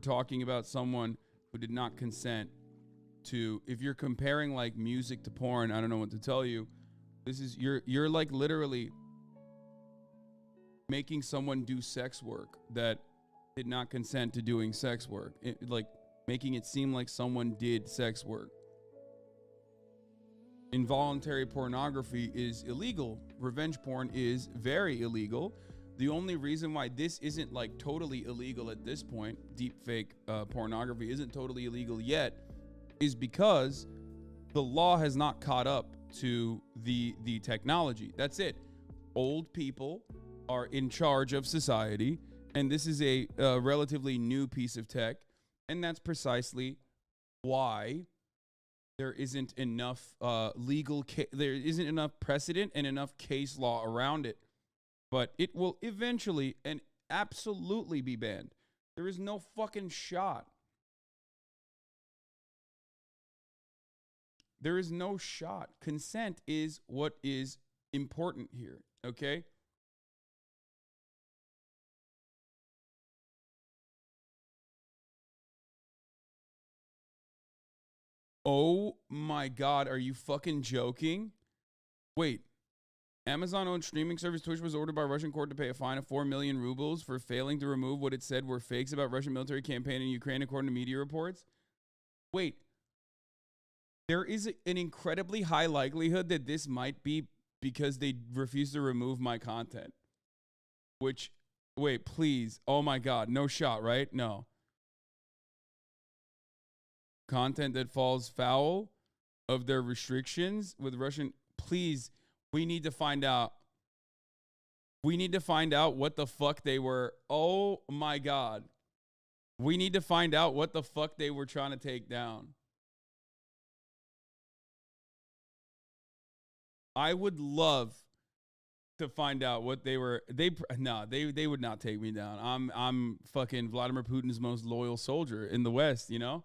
talking about someone who did not consent to, if you're comparing like music to porn, I don't know what to tell you. This is, you're like literally making someone do sex work that did not consent to doing sex work. Like making it seem like someone did sex work. Involuntary pornography is illegal. Revenge porn is very illegal. The only reason why this isn't like totally illegal at this point, deep fake pornography isn't totally illegal yet, is because the law has not caught up to the technology. That's it. Old people are in charge of society, and this is a relatively new piece of tech, and that's precisely why there isn't enough there isn't enough precedent and enough case law around it. But it will eventually and absolutely be banned. There is no fucking shot. There is no shot. Consent is what is important here, okay? Oh my God, are you fucking joking? Wait, Amazon-owned streaming service Twitch was ordered by a Russian court to pay a fine of 4 million rubles for failing to remove what it said were fakes about Russian military campaign in Ukraine, according to media reports. Wait, there is an incredibly high likelihood that this might be because they refuse to remove my content. Which, wait, please. Oh my God, no shot, right? No. Content that falls foul of their restrictions with Russian, please, we need to find out. We need to find out what the fuck they were. Oh my God. We need to find out what the fuck they were trying to take down. I would love to find out what they were. They would not take me down. I'm fucking Vladimir Putin's most loyal soldier in the West, you know?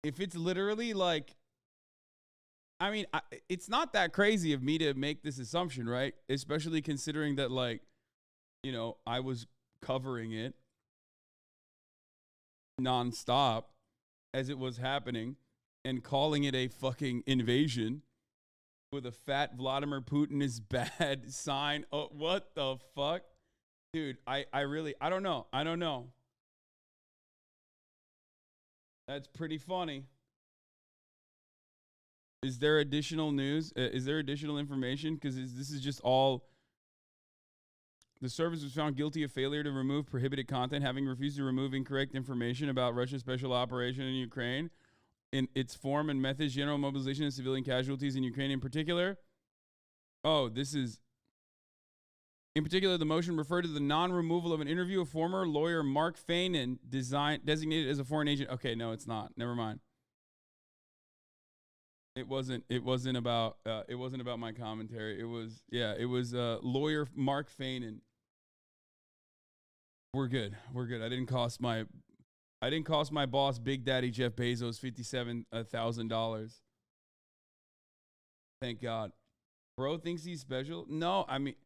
If it's literally like, I mean, it's not that crazy of me to make this assumption, right? Especially considering that, like, you know, I was covering it nonstop as it was happening and calling it a fucking invasion with a fat Vladimir Putin is bad sign. Oh, what the fuck? Dude, I don't know. I don't know. That's pretty funny. Is there additional news? Is there additional information? Because this is just all. The service was found guilty of failure to remove prohibited content, having refused to remove incorrect information about Russia's special operation in Ukraine, in its form and methods, general mobilization and civilian casualties in Ukraine in particular. Oh, this is. In particular, the motion referred to the non-removal of an interview of former lawyer Mark Feinin, designated as a foreign agent. Okay, no, it's not. Never mind. It wasn't about my commentary. It was lawyer Mark Feinin. We're good. I didn't cost my boss Big Daddy Jeff Bezos $57,000. Thank God. Bro thinks he's special. No, I mean,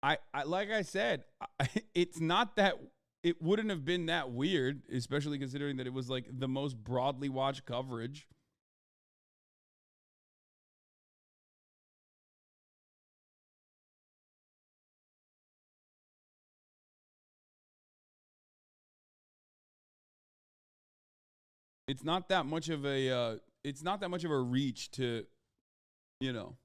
I like I said, it's not that. It wouldn't have been that weird, especially considering that it was like the most broadly watched coverage. It's not that much of a reach to, you know.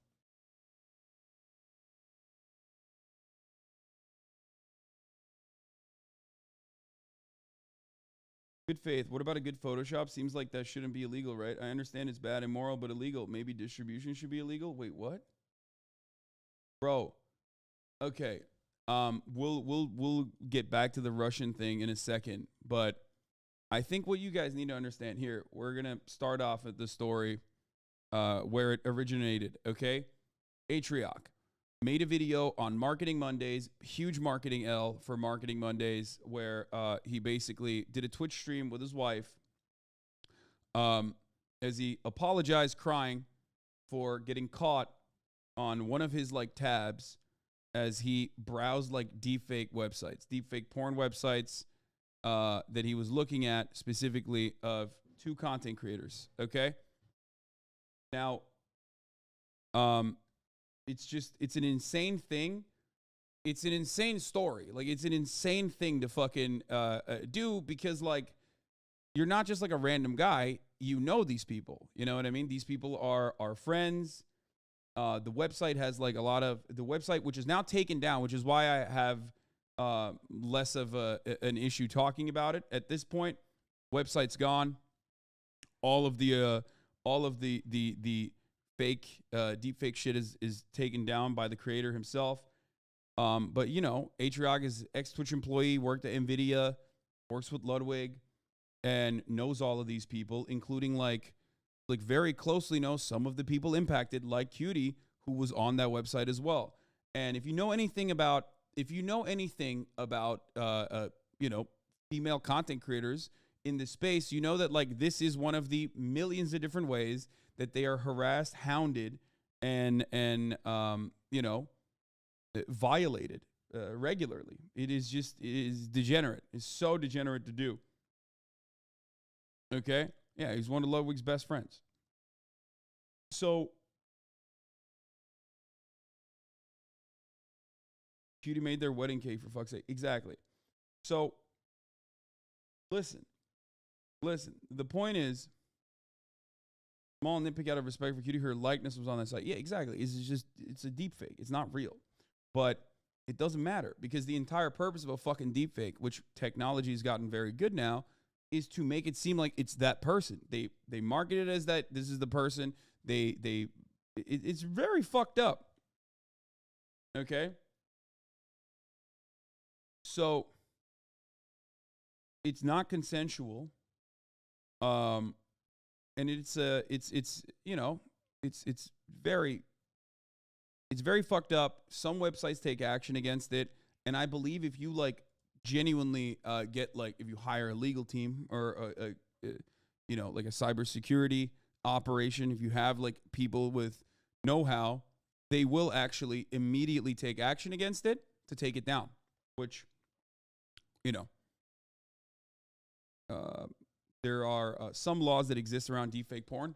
Good faith. What about a good Photoshop? Seems like that shouldn't be illegal, right? I understand it's bad, immoral, but illegal. Maybe distribution should be illegal. Wait, what? Bro. Okay. We'll get back to the Russian thing in a second, but I think what you guys need to understand here, we're going to start off at the story where it originated, okay? Atrioc made a video on Marketing Mondays, huge marketing L for Marketing Mondays, where he basically did a Twitch stream with his wife as he apologized crying for getting caught on one of his like tabs as he browsed like deepfake websites, deepfake porn websites that he was looking at specifically of two content creators. Okay. Now, it's an insane thing. It's an insane story. Like, it's an insane thing to fucking do, because like, you're not just like a random guy. You know these people. You know what I mean? These people are friends. The website has like a lot of the website, which is now taken down, which is why I have less of an issue talking about it at this point. Website's gone. All of the fake deep fake shit is taken down by the creator himself. But you know, Atrioc is ex-Twitch employee, worked at Nvidia, works with Ludwig, and knows all of these people, including like very closely knows some of the people impacted, like Cutie, who was on that website as well. And if you know anything about you know, female content creators in this space, you know that like this is one of the millions of different ways that they are harassed, hounded, and you know, violated regularly. It is degenerate. It's so degenerate to do. Okay? Yeah, he's one of Ludwig's best friends. So, Cutie made their wedding cake, for fuck's sake. Exactly. So, listen. The point is, small nitpick out of respect for Cutie, her likeness was on that site. Yeah, exactly. It's a deep fake. It's not real. But it doesn't matter, because the entire purpose of a fucking deep fake, which technology has gotten very good now, is to make it seem like it's that person. They market it as that this is the person. It's very fucked up. Okay? So it's not consensual. And it's you know, it's very fucked up. Some websites take action against it, and I believe if you like genuinely get like, if you hire a legal team or you know, like a cybersecurity operation, if you have like people with know-how, they will actually immediately take action against it to take it down, which, you know, there are some laws that exist around deepfake porn,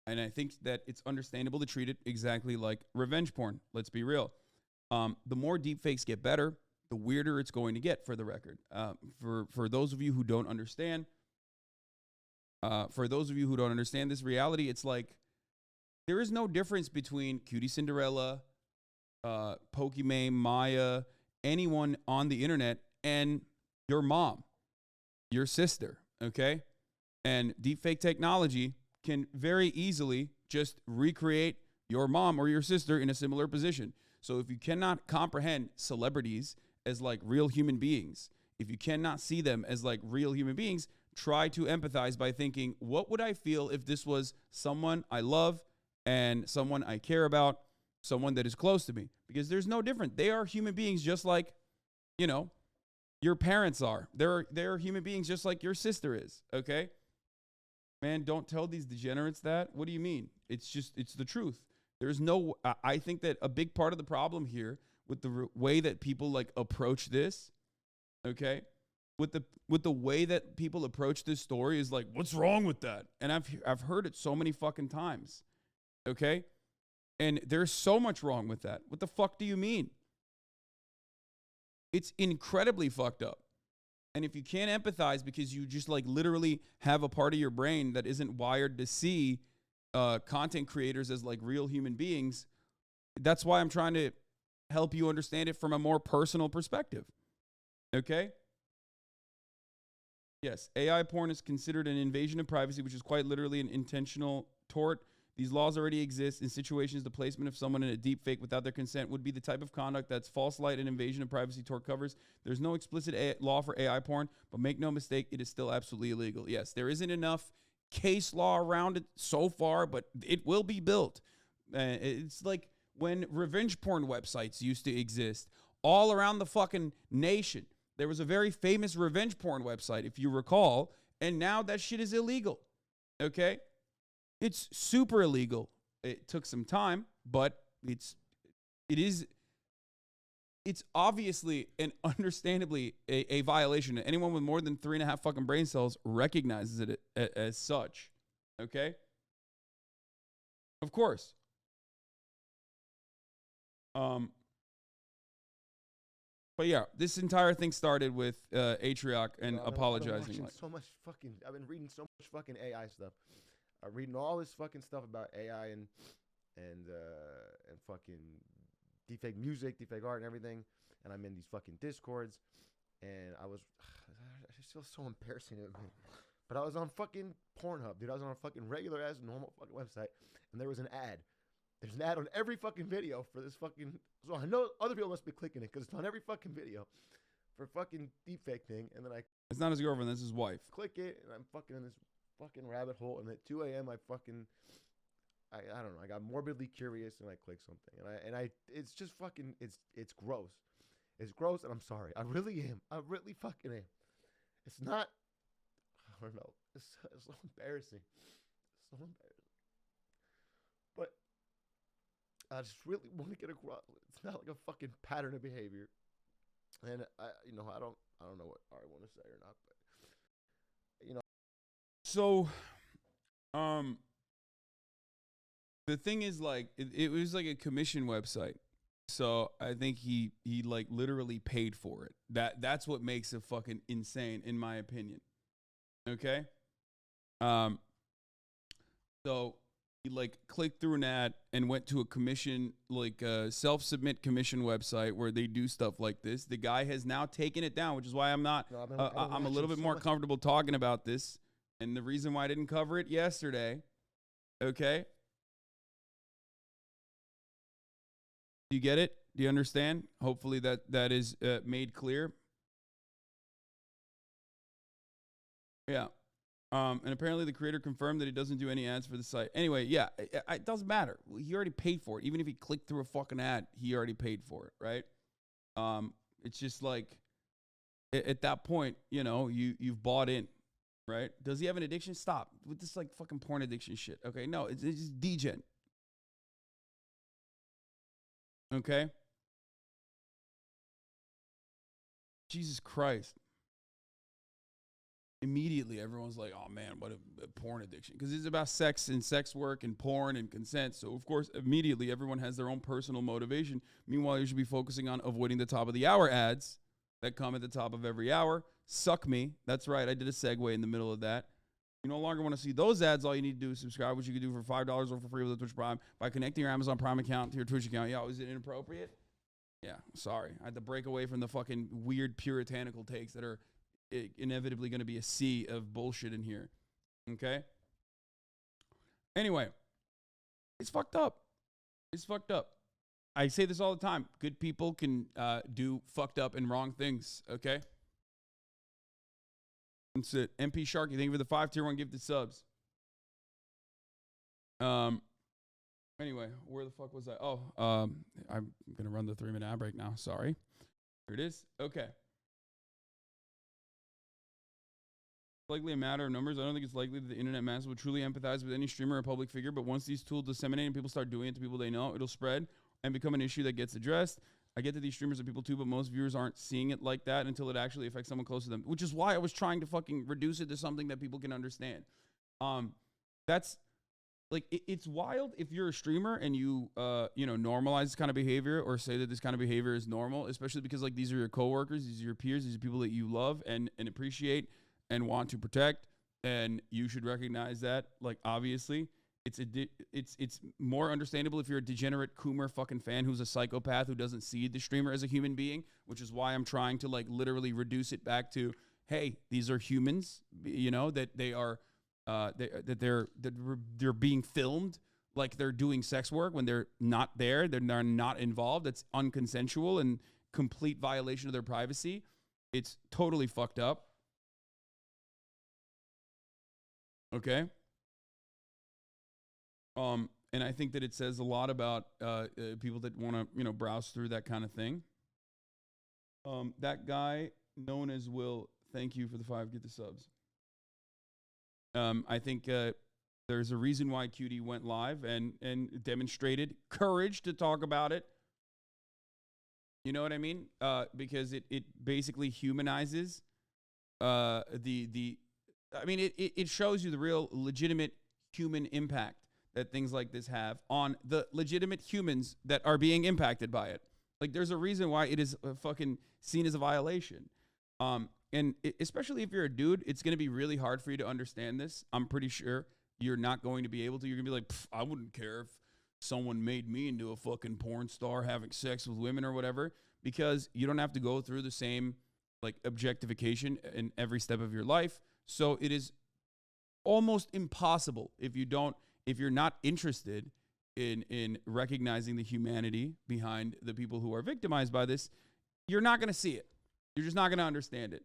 and I think that it's understandable to treat it exactly like revenge porn. Let's be real. The more deepfakes get better, the weirder it's going to get, for the record. For those of you who don't understand, this reality, it's like there is no difference between Cutie Cinderella, Pokimane, Maya, anyone on the internet, and your mom, your sister, okay? And deepfake technology can very easily just recreate your mom or your sister in a similar position. So if you cannot comprehend celebrities as like real human beings, if you cannot see them as like real human beings, try to empathize by thinking, what would I feel if this was someone I love and someone I care about, someone that is close to me? Because there's no different. They are human beings just like, you know, your parents are. They're human beings just like your sister is, okay? Man, don't tell these degenerates that. What do you mean? It's the truth. There's no, I think that a big part of the problem here with the way that people like approach this, okay, with the way that people approach this story is like, what's wrong with that? And I've heard it so many fucking times, okay? And there's so much wrong with that. What the fuck do you mean? It's incredibly fucked up. And if you can't empathize because you just like literally have a part of your brain that isn't wired to see content creators as like real human beings, that's why I'm trying to help you understand it from a more personal perspective. Okay? Yes, AI porn is considered an invasion of privacy, which is quite literally an intentional tort. These laws already exist in situations. The placement of someone in a deep fake without their consent would be the type of conduct that's false light and invasion of privacy tort covers. There's no explicit law for AI porn, but make no mistake, it is still absolutely illegal. Yes, there isn't enough case law around it so far, but it will be built. It's like when revenge porn websites used to exist all around the fucking nation. There was a very famous revenge porn website, if you recall, and now that shit is illegal. Okay? It's super illegal. It took some time, but it is it's obviously and understandably a violation. Anyone with more than 3.5 fucking brain cells recognizes it as such. Okay? Of course. But yeah, this entire thing started with Atrioc and apologizing. I've been reading so much fucking AI stuff. I'm reading all this fucking stuff about AI and fucking deepfake music, deepfake art, and everything. And I'm in these fucking discords, and I just feel so embarrassing of me. But I was on fucking Pornhub, dude. I was on a fucking regular ass normal fucking website, and there was an ad. There's an ad on every fucking video for this fucking. So I know other people must be clicking it because it's on every fucking video for fucking deepfake thing. And then It's not his girlfriend, that's his wife. Click it, and I'm fucking in this fucking rabbit hole. And at 2 a.m. I don't know. I got morbidly curious, and I clicked something, and it's just fucking. It's gross. It's gross, and I'm sorry. I really am. I really fucking am. It's not. I don't know. It's so embarrassing. It's so embarrassing. But I just really want to get across. It's not like a fucking pattern of behavior, and I don't know what I want to say or not, but So, the thing is, like, it was like a commission website. So I think he like literally paid for it. That's what makes it fucking insane, in my opinion. Okay. So he like clicked through an ad and went to a commission, like a self-submit commission website where they do stuff like this. The guy has now taken it down, which is why I'm not. I'm a little bit more comfortable talking about this, and the reason why I didn't cover it yesterday. Okay. Do you get it? Do you understand? Hopefully that is made clear. Yeah. And apparently the creator confirmed that he doesn't do any ads for the site. Anyway, yeah, it doesn't matter. He already paid for it. Even if he clicked through a fucking ad, he already paid for it, right? It's just like at that point, you've bought in, right? Does he have an addiction? Stop with this like fucking porn addiction shit. Okay, no, it's just degen. Okay. Jesus Christ. Immediately, everyone's like, oh man, what a porn addiction. Because it's about sex and sex work and porn and consent. So, of course, immediately everyone has their own personal motivation. Meanwhile, you should be focusing on avoiding the top of the hour ads that come at the top of every hour. Suck me. That's right. I did a segue in the middle of that. You no longer want to see those ads. All you need to do is subscribe, which you can do for $5 or for free with a Twitch Prime by connecting your Amazon Prime account to your Twitch account. Yeah, is it inappropriate? Yeah, sorry. I had to break away from the fucking weird puritanical takes that are inevitably going to be a sea of bullshit in here. Okay? Anyway, it's fucked up. It's fucked up. I say this all the time. Good people can do fucked up and wrong things. Okay? That's it. MP Sharky, thank you for the 5 tier 1 gifted subs. Anyway, where the fuck was I? Oh, I'm going to run the 3-minute ad break now. Sorry. Here it is. Okay. Likely a matter of numbers. I don't think it's likely that the internet masses will truly empathize with any streamer or public figure, but once these tools disseminate and people start doing it to people they know, it'll spread and become an issue that gets addressed. I get that these streamers are people too, but most viewers aren't seeing it like that until it actually affects someone close to them, which is why I was trying to fucking reduce it to something that people can understand. That's like, it's wild if you're a streamer and you normalize this kind of behavior or say that this kind of behavior is normal, especially because like these are your coworkers, these are your peers, these are people that you love and appreciate and want to protect, and you should recognize that. Like, obviously, it's more understandable if you're a degenerate Coomer fucking fan who's a psychopath who doesn't see the streamer as a human being, which is why I'm trying to like literally reduce it back to, hey, these are humans, that they are, they're being filmed like they're doing sex work when they're not there, they're not involved. It's unconsensual and complete violation of their privacy. It's totally fucked up. Okay. And I think that it says a lot about people that want to, browse through that kind of thing. That guy known as Will, thank you for the 5 get the subs. I think there's a reason why QD went live and demonstrated courage to talk about it. You know what I mean? Because it basically humanizes the I mean it shows you the real legitimate human impact that things like this have on the legitimate humans that are being impacted by it. Like there's a reason why it is fucking seen as a violation. And especially if you're a dude, it's going to be really hard for you to understand this. I'm pretty sure you're not going to be able to. You're going to be like, I wouldn't care if someone made me into a fucking porn star having sex with women or whatever, because you don't have to go through the same like objectification in every step of your life. So it is almost impossible if you're not interested in recognizing the humanity behind the people who are victimized by this, you're not going to see it. You're just not going to understand it.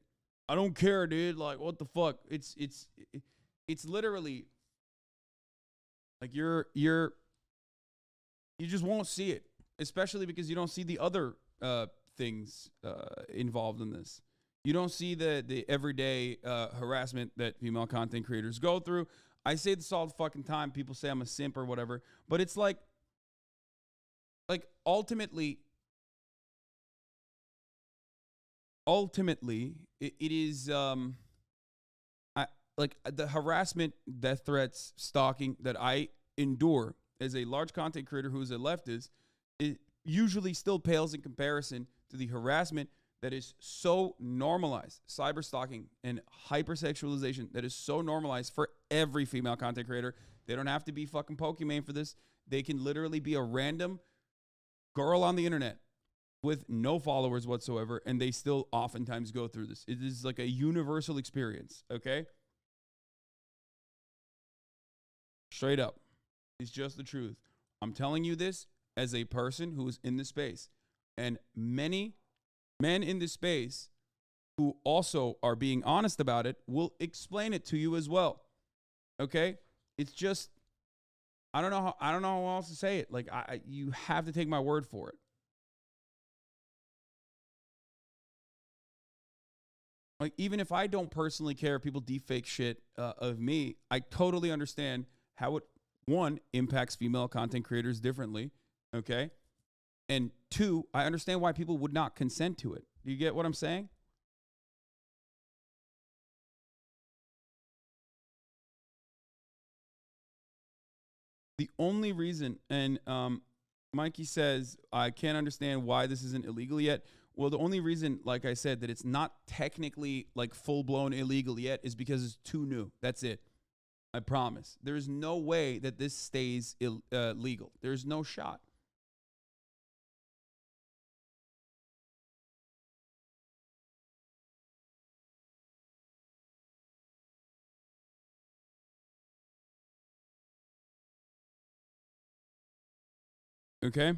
I don't care, dude. Like, what the fuck? It's literally like you just won't see it, especially because you don't see the other things involved in this. You don't see the everyday harassment that female content creators go through. I say this all the fucking time. People say I'm a simp or whatever, but it's like ultimately, it is like the harassment, death threats, stalking that I endure as a large content creator who is a leftist, it usually still pales in comparison to the harassment that is so normalized, cyber stalking and hypersexualization that is so normalized for every female content creator. They don't have to be fucking Pokemon for this. They can literally be a random girl on the internet with no followers whatsoever, and they still oftentimes go through this. It is like a universal experience, okay? Straight up. It's just the truth. I'm telling you this as a person who is in this space. And many men in this space who also are being honest about it will explain it to you as well. Okay? It's just, I don't know how else to say it. Like, you have to take my word for it. Like, even if I don't personally care if people deepfake shit of me, I totally understand how it, one, impacts female content creators differently, okay? And two, I understand why people would not consent to it. Do you get what I'm saying? The only reason, and Mikey says, I can't understand why this isn't illegal yet. Well, the only reason, like I said, that it's not technically like full-blown illegal yet is because it's too new. That's it. I promise. There's no way that this stays legal. There's no shot. Okay?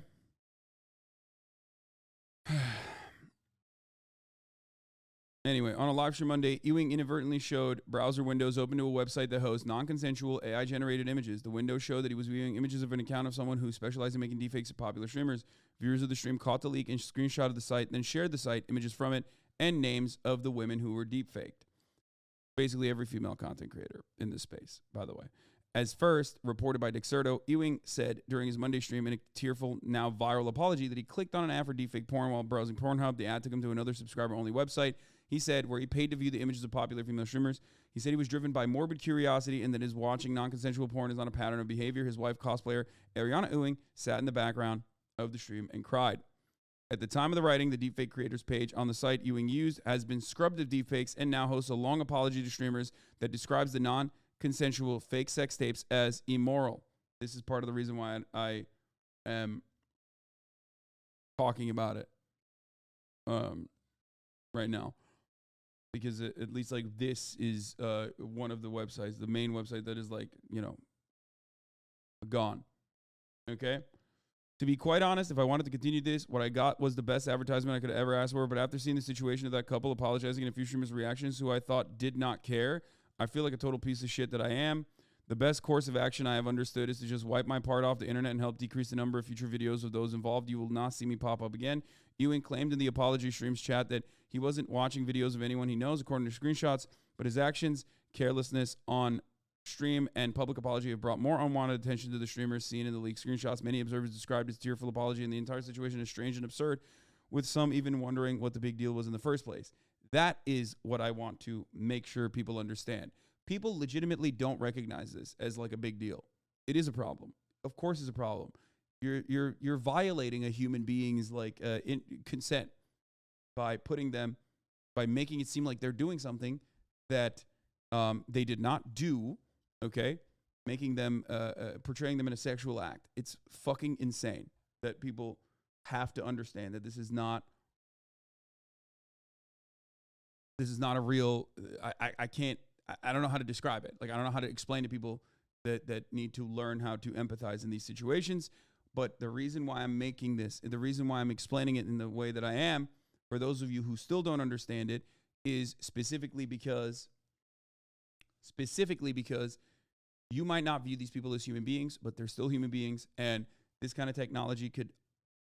Anyway, on a live stream Monday, Ewing inadvertently showed browser windows open to a website that hosts non-consensual AI-generated images. The window showed that he was viewing images of an account of someone who specialized in making deepfakes of popular streamers. Viewers of the stream caught the leak and screenshotted the site, then shared the site, images from it, and names of the women who were deepfaked. Basically every female content creator in this space, by the way. As first reported by Dexerto, Ewing said during his Monday stream in a tearful, now viral apology that he clicked on an ad for deepfake porn while browsing Pornhub. The ad took him to another subscriber-only website. He said, where he paid to view the images of popular female streamers. He said he was driven by morbid curiosity and that his watching non-consensual porn is not a pattern of behavior. His wife, cosplayer Ariana Ewing, sat in the background of the stream and cried. At the time of the writing, the deepfake creators page on the site Ewing used has been scrubbed of deepfakes and now hosts a long apology to streamers that describes the non-consensual fake sex tapes as immoral. This is part of the reason why I am talking about it right now. Because at least like this is one of the websites, the main website that is like, you know, gone. Okay? To be quite honest, if I wanted to continue this, what I got was the best advertisement I could ever ask for. But after seeing the situation of that couple apologizing and a few streamers' reactions who I thought did not care, I feel like a total piece of shit that I am. The best course of action I have understood is to just wipe my part off the internet and help decrease the number of future videos of those involved. You will not see me pop up again. Ewing claimed in the apology streams chat that he wasn't watching videos of anyone he knows, according to screenshots, but his actions, carelessness on stream, and public apology have brought more unwanted attention to the streamers seen in the leaked screenshots. Many observers described his tearful apology and the entire situation as strange and absurd. with some even wondering what the big deal was in the first place. That is what I want to make sure people understand. People legitimately don't recognize this as like a big deal. It is a problem. Of course, it's a problem. You're violating a human being's like consent by making it seem like they're doing something that they did not do. Okay, making them portraying them in a sexual act. It's fucking insane that people have to understand that this is not a real. I can't. I don't know how to describe it. Like, I don't know how to explain to people that need to learn how to empathize in these situations. But the reason why I'm making this, the reason why I'm explaining it in the way that I am, for those of you who still don't understand it, is specifically because you might not view these people as human beings, but they're still human beings. And this kind of technology could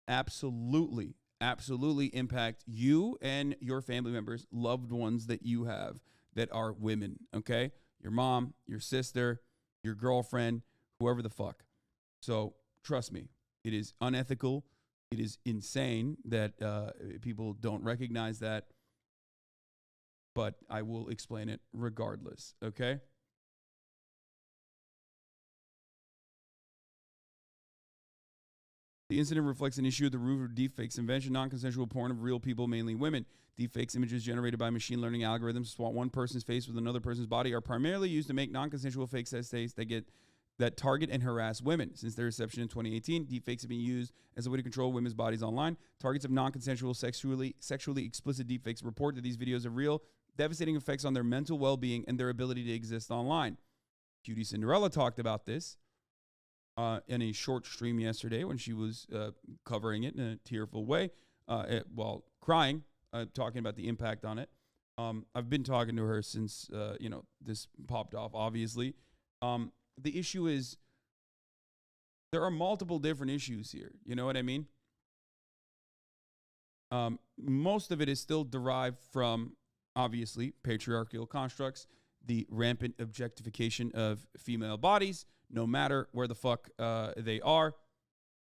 absolutely impact you and your family members, loved ones that you have that are women, okay? Your mom, your sister, your girlfriend, whoever the fuck. So trust me, it is unethical. It is insane that people don't recognize that, but I will explain it regardless, okay? The incident reflects an issue at the root of deepfakes invention, non-consensual porn of real people, mainly women. Deepfakes images generated by machine learning algorithms to swap one person's face with another person's body are primarily used to make non-consensual fake essays that target and harass women. Since their inception in 2018, deepfakes have been used as a way to control women's bodies online. Targets of non-consensual, sexually explicit deepfakes report that these videos have real, devastating effects on their mental well-being and their ability to exist online. Cutie Cinderella talked about this in a short stream yesterday when she was covering it in a tearful way while crying, talking about the impact on it. I've been talking to her since, this popped off, obviously. The issue is there are multiple different issues here. You know what I mean? Most of it is still derived from, obviously, patriarchal constructs, the rampant objectification of female bodies, no matter where the fuck they are,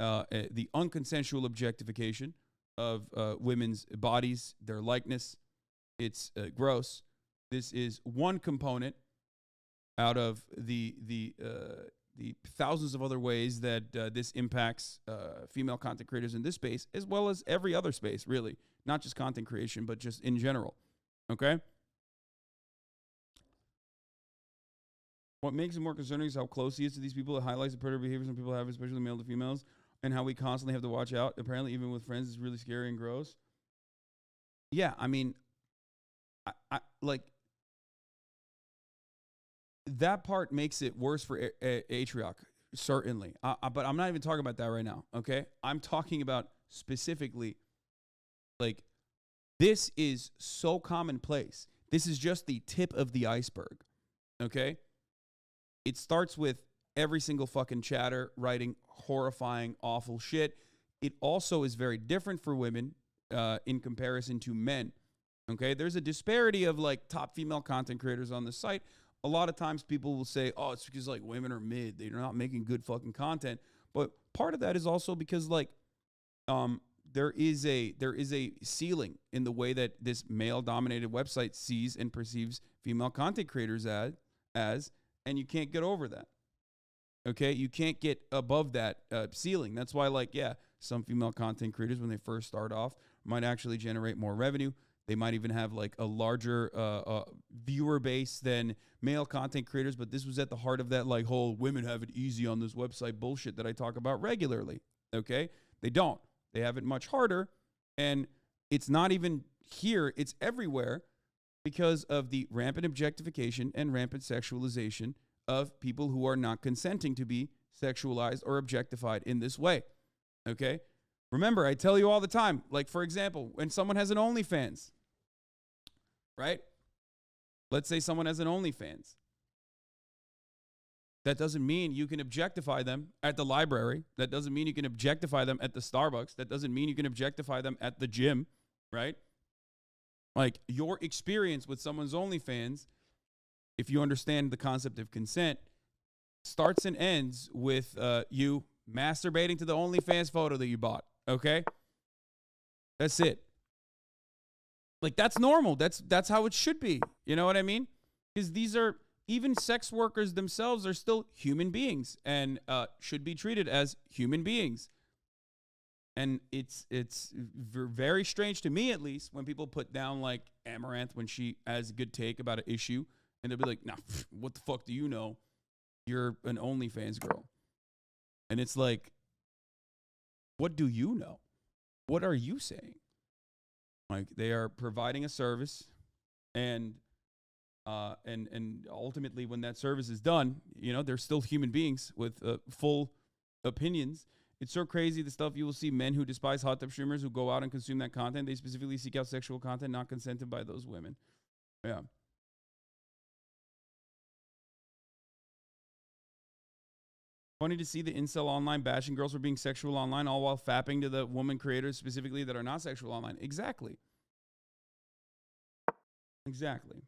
the unconsensual objectification of women's bodies, their likeness. It's gross. This is one component out of the thousands of other ways that this impacts female content creators in this space, as well as every other space, really. Not just content creation, but just in general. Okay? What makes it more concerning is how close he is to these people. It highlights the predator behavior some people have, especially male to females, and how we constantly have to watch out. Apparently, even with friends, it's really scary and gross. Yeah, I mean, I like, that part makes it worse for Atrioc, certainly. But I'm not even talking about that right now, okay? I'm talking about specifically, like, this is so commonplace. This is just the tip of the iceberg, okay? It starts with every single fucking chatter writing horrifying, awful shit. It also is very different for women in comparison to men, okay? There's a disparity of, like, top female content creators on the site. A lot of times people will say, oh, it's because, like, women are mid. They're not making good fucking content. But part of that is also because, like, there is a ceiling in the way that this male-dominated website sees and perceives female content creators as, and you can't get over that. Okay? You can't get above that ceiling. That's why, like, yeah, some female content creators, when they first start off, might actually generate more revenue. They might even have, like, a larger viewer base than male content creators, but this was at the heart of that, like, whole women have it easy on this website bullshit that I talk about regularly, okay? They don't. They have it much harder, and it's not even here. It's everywhere because of the rampant objectification and rampant sexualization of people who are not consenting to be sexualized or objectified in this way, okay? Remember, I tell you all the time, like, for example, when someone has an OnlyFans, right? Let's say someone has an OnlyFans. That doesn't mean you can objectify them at the library. That doesn't mean you can objectify them at the Starbucks. That doesn't mean you can objectify them at the gym, right? Like, your experience with someone's OnlyFans, if you understand the concept of consent, starts and ends with you masturbating to the OnlyFans photo that you bought, okay? That's it. Like, that's normal. That's how it should be. You know what I mean? Because these are, even sex workers themselves are still human beings and should be treated as human beings. And it's very strange to me, at least, when people put down like Amaranth when she has a good take about an issue, and they'll be like, "Nah, what the fuck do you know? You're an OnlyFans girl." And it's like, what do you know? What are you saying? Like, they are providing a service, and ultimately, when that service is done, you know, they're still human beings with full opinions. It's so crazy, the stuff you will see men who despise hot tub streamers who go out and consume that content. They specifically seek out sexual content not consented by those women. Yeah. Funny to see the incel online bashing girls for being sexual online, all while fapping to the woman creators specifically that are not sexual online. Exactly. Exactly.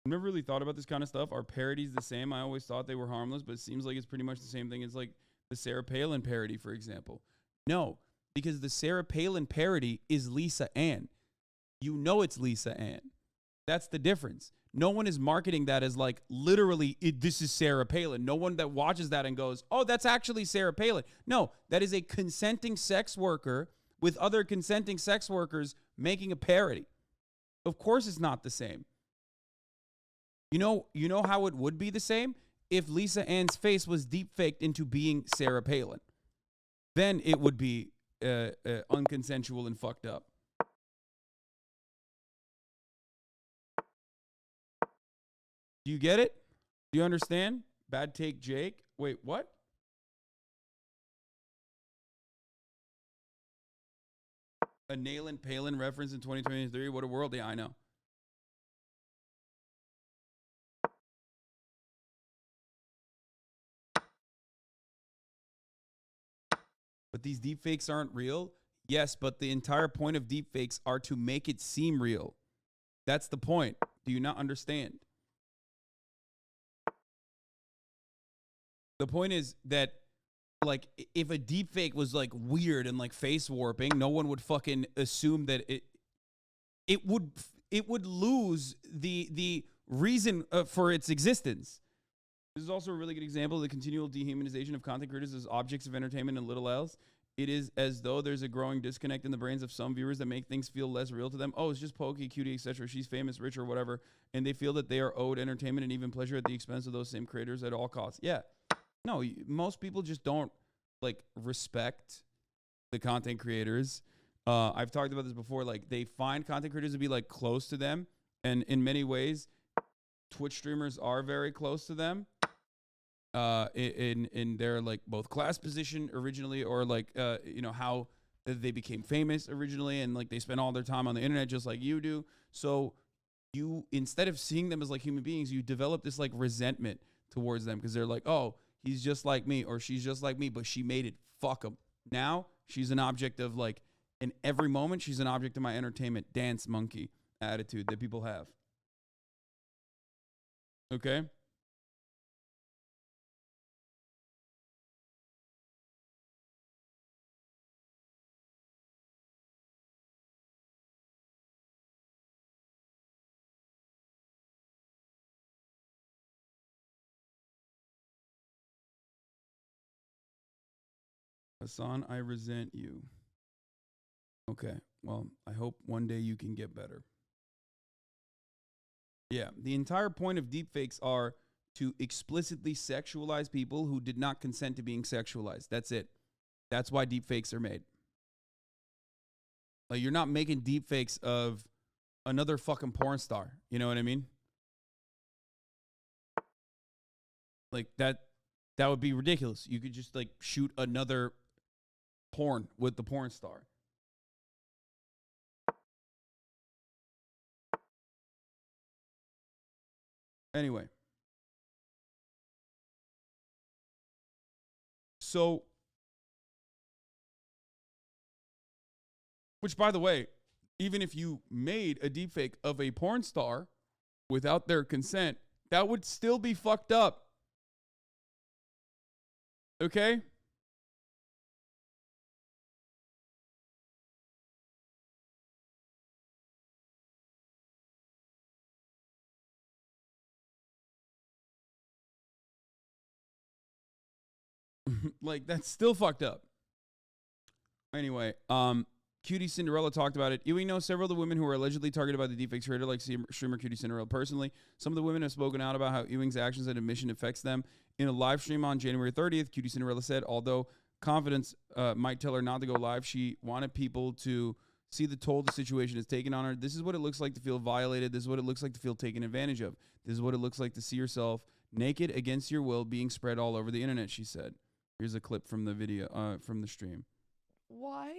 I've never really thought about this kind of stuff. Are parodies the same? I always thought they were harmless, but it seems like it's pretty much the same thing as like the Sarah Palin parody, for example. No, because the Sarah Palin parody is Lisa Ann. You know it's Lisa Ann. That's the difference. No one is marketing that as like literally this is Sarah Palin. No one that watches that and goes, "Oh, that's actually Sarah Palin." No, that is a consenting sex worker with other consenting sex workers making a parody. Of course it's not the same. You know how it would be the same? If Lisa Ann's face was deep faked into being Sarah Palin. Then it would be unconsensual and fucked up. Do you get it? Do you understand? Bad take, Jake. Wait, what? A Nail and Palin reference in 2023? What a world. Yeah, I know. But these deepfakes aren't real? Yes, but the entire point of deepfakes are to make it seem real. That's the point. Do you not understand? The point is that, like, if a deepfake was like weird and like face warping, no one would fucking assume that it would lose the reason for its existence. This is also a really good example of the continual dehumanization of content creators as objects of entertainment and little else. It is as though there's a growing disconnect in the brains of some viewers that make things feel less real to them. Oh, it's just pokey, cutie, etc. She's famous, rich, or whatever. And they feel that they are owed entertainment and even pleasure at the expense of those same creators at all costs. Yeah. No, most people just don't, like, respect the content creators. I've talked about this before. Like, they find content creators to be, like, close to them. And in many ways, Twitch streamers are very close to them. In their like both class position originally, or like you know, how they became famous originally, and like they spend all their time on the internet just like you do. So you, instead of seeing them as like human beings, you develop this like resentment towards them because they're like, oh, he's just like me or she's just like me, but she made it. Fuck him. Now she's an object of like, in every moment she's an object of my entertainment dance monkey attitude that people have. Okay. Hasan, I resent you. Okay. Well, I hope one day you can get better. Yeah. The entire point of deepfakes are to explicitly sexualize people who did not consent to being sexualized. That's it. That's why deepfakes are made. Like, you're not making deepfakes of another fucking porn star. You know what I mean? Like, that would be ridiculous. You could just like shoot another porn with the porn star. Anyway. So, which by the way, even if you made a deepfake of a porn star, without their consent, that would still be fucked up. Okay? Like, that's still fucked up. Anyway, Cutie Cinderella talked about it. We know several of the women who are allegedly targeted by the deepfakes creator, like streamer Cutie Cinderella personally. Some of the women have spoken out about how Ewing's actions and admission affects them. In a live stream on January 30th, Cutie Cinderella said, although confidence might tell her not to go live, she wanted people to see the toll the situation has taken on her. This is what it looks like to feel violated. This is what it looks like to feel taken advantage of. This is what it looks like to see yourself naked against your will being spread all over the internet, she said. Here's a clip from the video, from the stream. Why?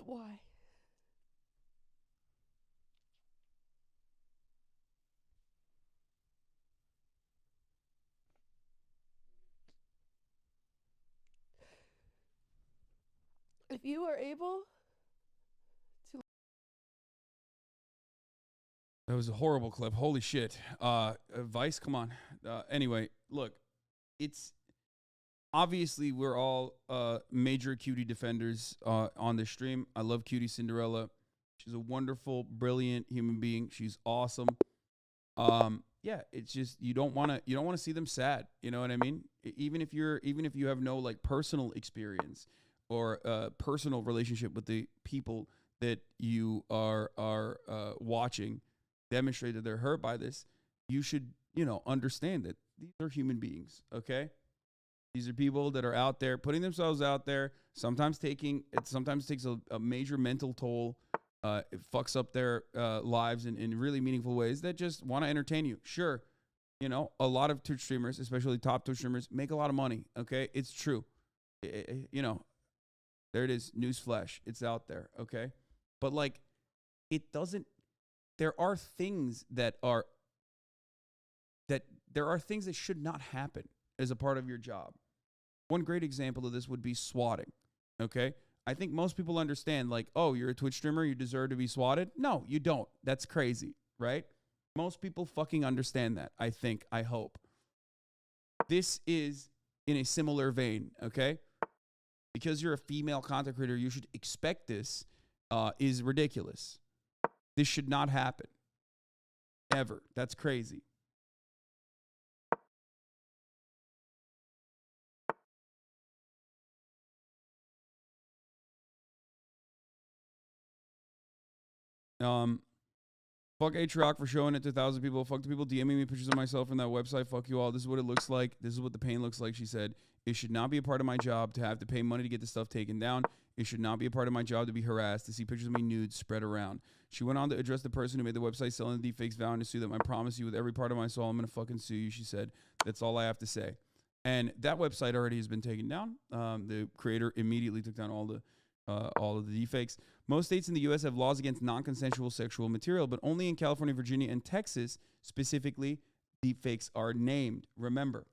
Why? If you are able to. That was a horrible clip. Holy shit. Vice, come on. Anyway, look, it's obviously we're all major Cutie defenders on this stream. I love Cutie Cinderella. She's a wonderful, brilliant human being. She's awesome. Yeah, it's just you don't want to see them sad. You know what I mean? Even if you have no like personal experience or personal relationship with the people that you are watching demonstrate that they're hurt by this, you should, understand that these are human beings, okay? These are people that are out there putting themselves out there, sometimes takes a major mental toll. It fucks up their lives in really meaningful ways that just want to entertain you. Sure, a lot of Twitch streamers, especially top Twitch streamers, make a lot of money, okay? It's true. There it is, newsflash. It's out there, okay? But, like, it doesn't... There are things that should not happen as a part of your job. One great example of this would be swatting, okay? I think most people understand, like, oh, you're a Twitch streamer, you deserve to be swatted. No, you don't. That's crazy, right? Most people fucking understand that, I hope. This is in a similar vein, okay? Because you're a female content creator, you should expect this is ridiculous. This should not happen. Ever. That's crazy. Fuck Atrioc for showing it to 1,000 people. Fuck the people DMing me pictures of myself from that website. Fuck you all. This is what it looks like. This is what the pain looks like, she said. It should not be a part of my job to have to pay money to get the stuff taken down. It should not be a part of my job to be harassed, to see pictures of me nude spread around. She went on to address the person who made the website selling the deepfakes, vowing to sue them. I promise you with every part of my soul, I'm going to fucking sue you, she said. That's all I have to say. And that website already has been taken down. The creator immediately took down all of the deepfakes. Most states in the U.S. have laws against non-consensual sexual material, but only in California, Virginia, and Texas, specifically, deepfakes are named. Remember.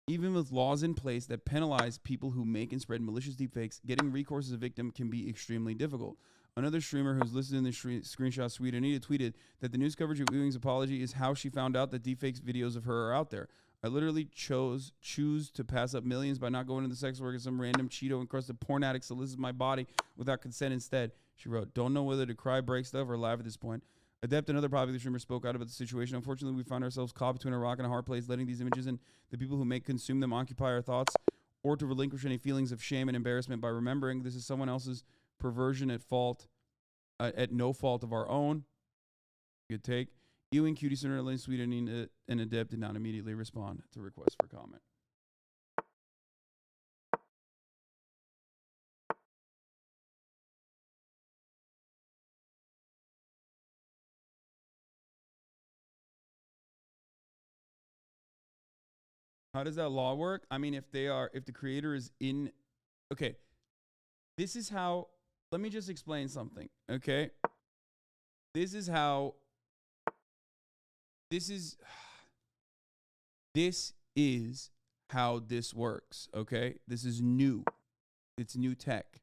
Even with laws in place that penalize people who make and spread malicious deepfakes, getting recourse as a victim can be extremely difficult. Another streamer who's listed in the screenshot, Sweet Anita, tweeted that the news coverage of Ewing's apology is how she found out that deepfakes videos of her are out there. I literally choose to pass up millions by not going to the sex work and some random Cheeto-encrusted porn addict solicits my body without consent instead. She wrote, don't know whether to cry, break stuff, or laugh at this point. Adept, another popular streamer, spoke out about the situation. Unfortunately, we find ourselves caught between a rock and a hard place, letting these images and the people who make consume them occupy our thoughts, or to relinquish any feelings of shame and embarrassment by remembering this is someone else's perversion at fault, at no fault of our own. Good take. Ewing, Cutie Cinderella, Sweet and Adept did not immediately respond to requests for comment. How does that law work? I mean, if the creator is in, okay, this is how, let me just explain something, okay? This is how how this works, okay? This is new. It's new tech,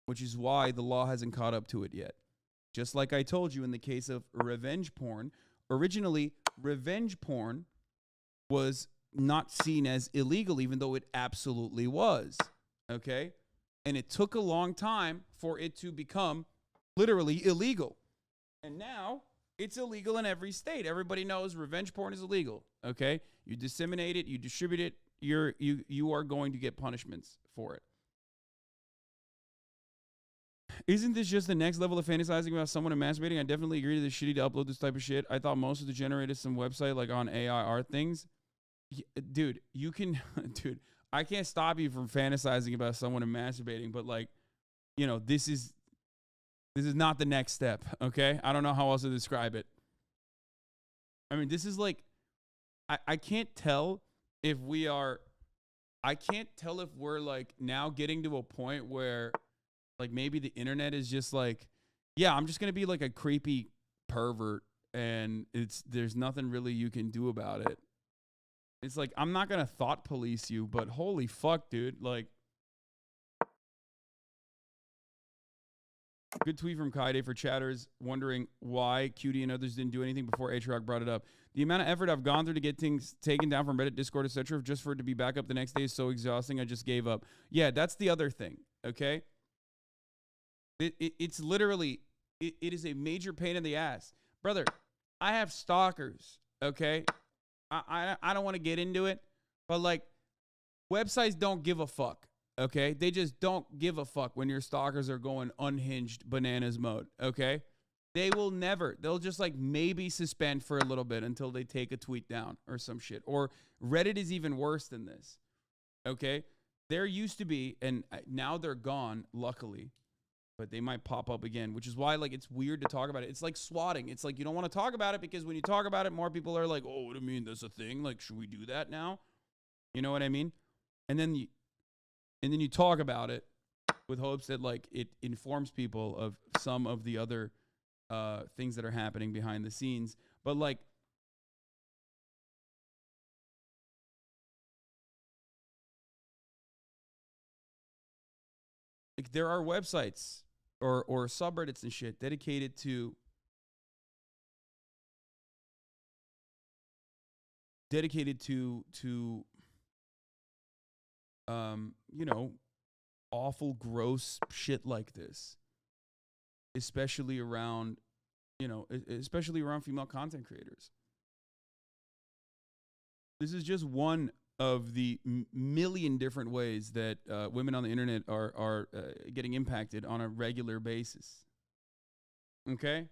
which is why the law hasn't caught up to it yet. Just like I told you in the case of revenge porn, originally, revenge porn was not seen as illegal, even though it absolutely was, okay? And it took a long time for it to become literally illegal. And now it's illegal in every state. Everybody knows revenge porn is illegal, okay? You disseminate it, you distribute it, you are going to get punishments for it. Isn't this just the next level of fantasizing about someone and masturbating? I definitely agree that it's shitty to upload this type of shit. I thought most of the generators some website like on AI art things. Dude, you can, dude, I can't stop you from fantasizing about someone and masturbating, but like, you know, this is not the next step, okay? I don't know how else to describe it. I mean, this is like, I can't tell if we're like now getting to a point where like maybe the internet is just like, yeah, I'm just going to be like a creepy pervert and there's nothing really you can do about it. It's like, I'm not going to thought police you, but holy fuck, dude. Like, good tweet from Kaide for chatters wondering why Cutie and others didn't do anything before Atrioc brought it up. The amount of effort I've gone through to get things taken down from Reddit, Discord, etc., just for it to be back up the next day is so exhausting. I just gave up. Yeah, that's the other thing, okay? It's literally, it is a major pain in the ass. Brother, I have stalkers, okay? I don't want to get into it, but like, websites don't give a fuck, okay? They just don't give a fuck when your stalkers are going unhinged bananas mode, okay? They will never. They'll just like maybe suspend for a little bit until they take a tweet down or some shit. Or Reddit is even worse than this, okay? There used to be, and now they're gone, luckily, but they might pop up again, which is why like it's weird to talk about it. It's like swatting. It's like you don't want to talk about it because when you talk about it, more people are like, oh, what do you mean that's a thing? Like, should we do that now? You know what I mean? And then you talk about it with hopes that like it informs people of some of the other things that are happening behind the scenes. But like, there are websites or subreddits and shit dedicated to you know, awful, gross shit like this, especially around female content creators. This is just one of the million different ways that women on the internet are getting impacted on a regular basis. Okay?